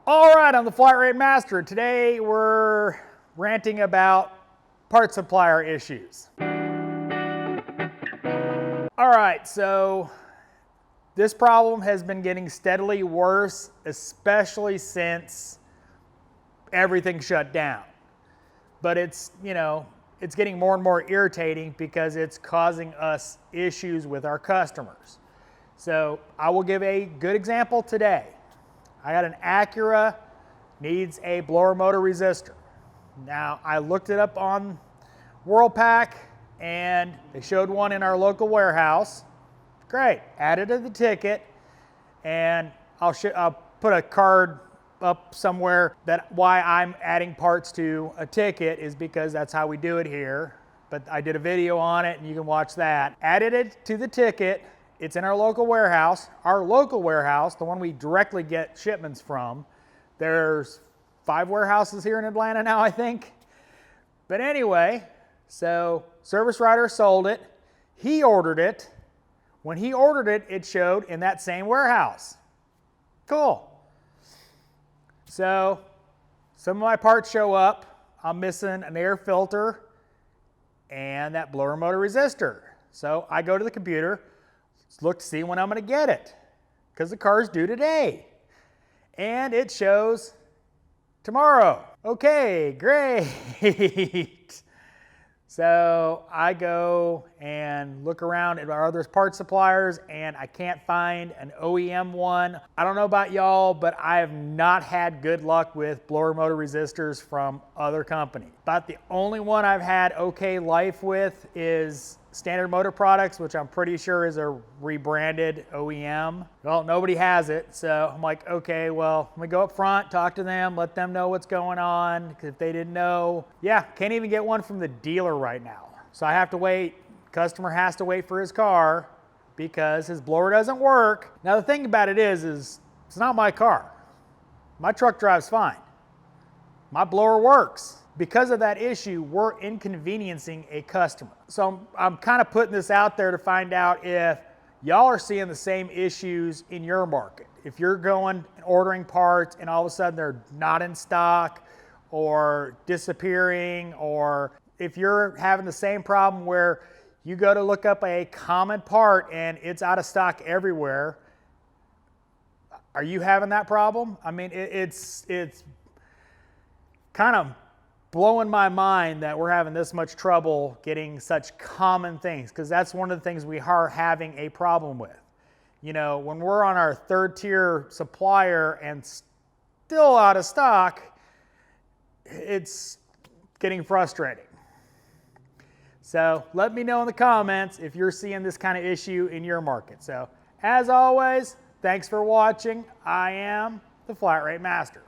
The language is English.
All right, I'm the Flat Rate Master. Today we're ranting about part supplier issues. All right, so this problem has been getting steadily worse, especially since everything shut down. But it's getting more and more irritating because it's causing us issues with our customers. So I will give a good example today. I got an Acura, needs a blower motor resistor. Now, I looked it up on WorldPack and they showed one in our local warehouse. Great, added to the ticket, and I'll put a card up somewhere that why I'm adding parts to a ticket is because that's how we do it here. But I did a video on it and you can watch that. Added it to the ticket. It's in our local warehouse. Our local warehouse, the one we directly get shipments from. There's 5 warehouses here in Atlanta now, I think. But anyway, so service writer sold it. He ordered it. When he ordered it, it showed in that same warehouse. Cool. So some of my parts show up. I'm missing an air filter and that blower motor resistor. So I go to the computer, look to see when I'm going to get it because the car's due today. And it shows tomorrow. Okay, great. So I go and look around at our other parts suppliers and I can't find an OEM one. I don't know about y'all, but I have not had good luck with blower motor resistors from other companies. About the only one I've had okay life with is Standard Motor Products, which I'm pretty sure is a rebranded OEM. Well, nobody has it, so I'm like, okay, well, let me go up front, talk to them, let them know what's going on, because if they didn't know, yeah, can't even get one from the dealer right now. So I have to wait, customer has to wait for his car because his blower doesn't work. Now the thing about it is it's not my car. My truck drives fine. My blower works. Because of that issue, we're inconveniencing a customer. So I'm kind of putting this out there to find out if y'all are seeing the same issues in your market. If you're going and ordering parts and all of a sudden they're not in stock or disappearing, or if you're having the same problem where you go to look up a common part and it's out of stock everywhere, are you having that problem? I mean, it's kind of blowing my mind that we're having this much trouble getting such common things, because that's one of the things we are having a problem with. You know, when we're on our 3rd tier supplier and still out of stock, it's getting frustrating. So let me know in the comments if you're seeing this kind of issue in your market. So as always, thanks for watching. I am the Flat Rate Master.